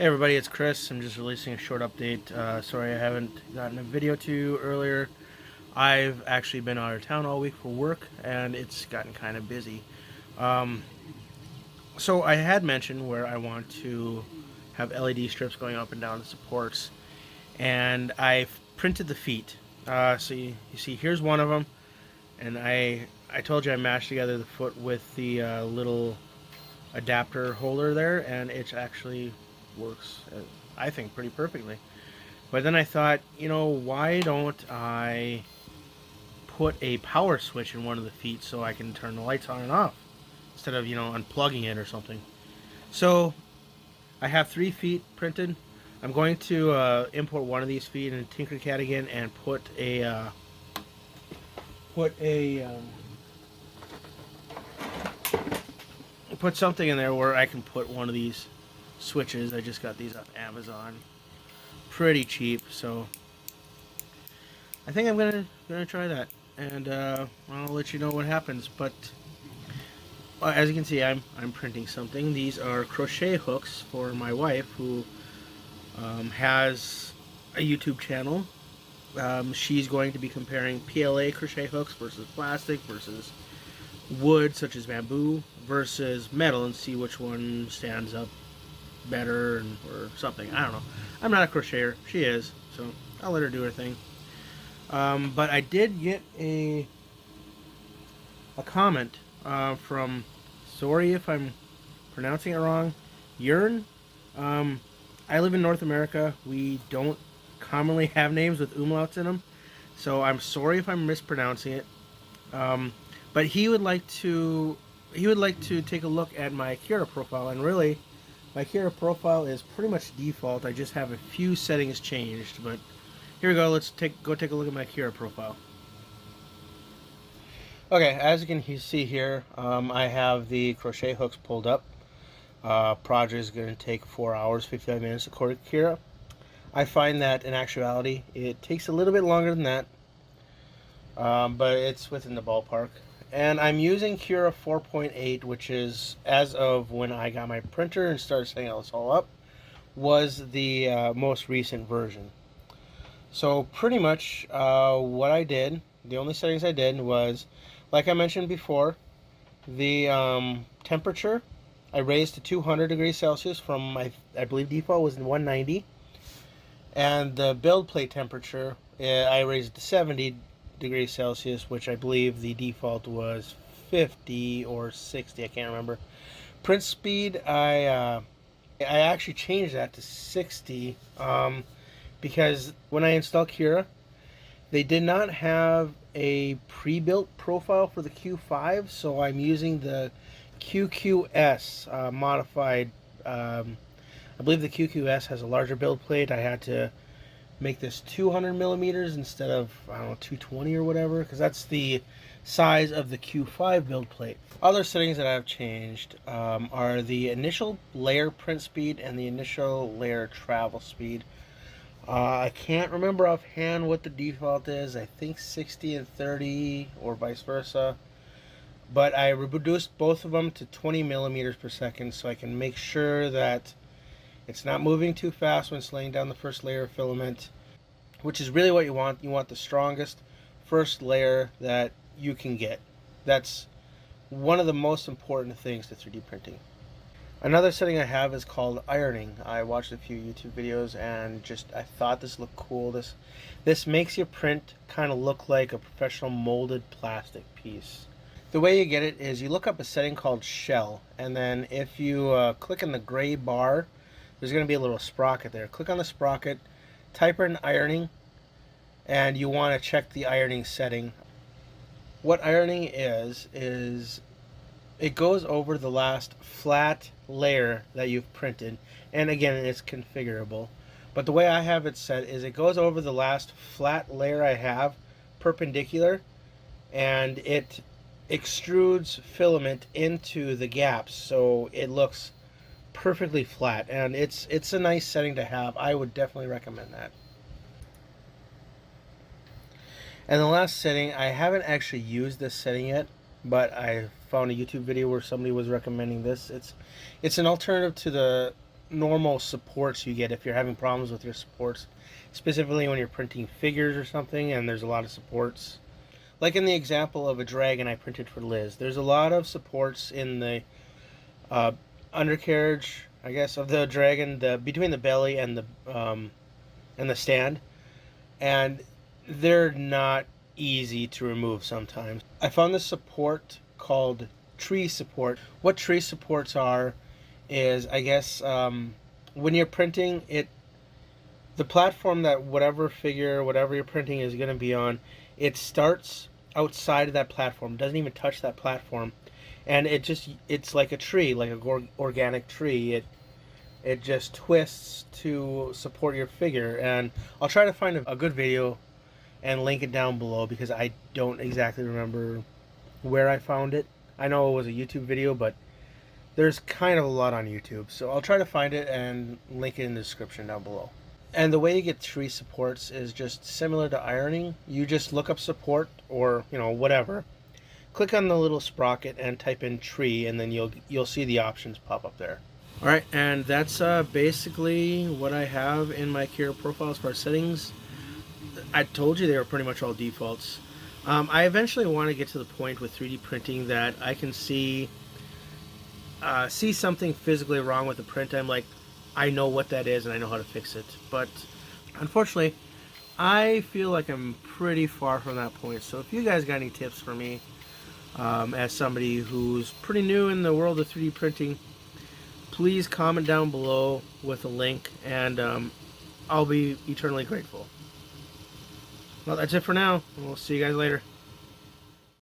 Hey everybody, it's Chris. I'm just releasing a short update. Sorry I haven't gotten a video to you earlier. I've actually been out of town all week for work and it's gotten kind of busy. Um, so I had mentioned where I want to have LED strips going up and down the supports, and I've printed the feet. So you see here's one of them, and I told you I mashed together the foot with the little adapter holder there, and it actually works, I think, pretty perfectly. But then I thought, why don't I put a power switch in one of the feet so I can turn the lights on and off instead of, unplugging it or something. So I have 3 feet printed. I'm going to import one of these feet in Tinkercad again and put a put something in there where I can put one of these switches. I just got these off Amazon, pretty cheap, so I think I'm gonna try that, and I'll let you know what happens. But as you can see, I'm printing something. These are crochet hooks for my wife, who has a YouTube channel. She's going to be comparing PLA crochet hooks versus plastic versus wood, such as bamboo, versus metal, and see which one stands up better or something. I don't know. I'm not a crocheter. She is, so I'll let her do her thing. But I did get a comment from, sorry if I'm pronouncing it wrong, Jörn. I live in North America. We don't commonly have names with umlauts in them, so I'm sorry if I'm mispronouncing it. But he would like to take a look at my Cura profile, and really, my Cura profile is pretty much default. I just have a few settings changed, but here we go. Let's go take a look at my Cura profile. Okay, as you can see here, I have the crochet hooks pulled up. Project is going to take 4 hours, 55 minutes according to Cura. I find that in actuality, it takes a little bit longer than that, but it's within the ballpark. And I'm using Cura 4.8, which is, as of when I got my printer and started setting all this all up, was the most recent version. So pretty much what I did, the only settings I did was, like I mentioned before, the temperature I raised to 200 degrees Celsius from I believe default was 190. And the build plate temperature, I raised to 70 degrees Celsius, which I believe the default was 50 or 60, I can't remember. Print speed, I actually changed that to 60 because when I installed Cura, they did not have a pre-built profile for the Q5, so I'm using the QQS modified. I believe the QQS has a larger build plate. I had to make this 200 millimeters instead of, I don't know, 220 or whatever, because that's the size of the Q5 build plate. Other settings that I've changed are the initial layer print speed and the initial layer travel speed. I can't remember offhand what the default is. I think 60 and 30 or vice versa. But I reduced both of them to 20 millimeters per second so I can make sure that it's not moving too fast when it's laying down the first layer of filament, which is really what you want. You want the strongest first layer that you can get. That's one of the most important things to 3D printing. Another setting I have is called ironing. I watched a few YouTube videos and I thought this looked cool. This makes your print kind of look like a professional molded plastic piece. The way you get it is you look up a setting called shell, and then if you click on the gray bar, there's going to be a little sprocket there. Click on the sprocket, type in ironing, and you want to check the ironing setting. What ironing is it goes over the last flat layer that you've printed, and again, it's configurable. But the way I have it set is it goes over the last flat layer I have, perpendicular, and it extrudes filament into the gaps so it looks perfectly flat, and it's a nice setting to have. I would definitely recommend that. And the last setting, I haven't actually used this setting yet, but I found a YouTube video where somebody was recommending this. It's an alternative to the normal supports you get if you're having problems with your supports, specifically when you're printing figures or something and there's a lot of supports. Like in the example of a dragon I printed for Liz, there's a lot of supports in the uh, undercarriage, I guess, of the dragon, between the belly and the stand, and they're not easy to remove sometimes. I found this support called tree support. What tree supports are is, I guess, when you're printing it, the platform that whatever figure, whatever you're printing is going to be on, it starts outside of that platform, doesn't even touch that platform, and it's like a tree, like a organic tree. It just twists to support your figure, and I'll try to find a good video and link it down below because I don't exactly remember where I found it. I know it was a YouTube video, but there's kind of a lot on YouTube, so I'll try to find it and link it in the description down below. And the way you get tree supports is just similar to ironing. You just look up support, or whatever, click on the little sprocket and type in tree, and then you'll see the options pop up there. Alright, and that's basically what I have in my Cura profile as far as settings. I told you they were pretty much all defaults. I eventually want to get to the point with 3D printing that I can see something physically wrong with the print. I'm like, I know what that is and I know how to fix it. But unfortunately, I feel like I'm pretty far from that point. So if you guys got any tips for me, as somebody who's pretty new in the world of 3D printing, please comment down below with a link, and I'll be eternally grateful. Well, that's it for now. We'll see you guys later.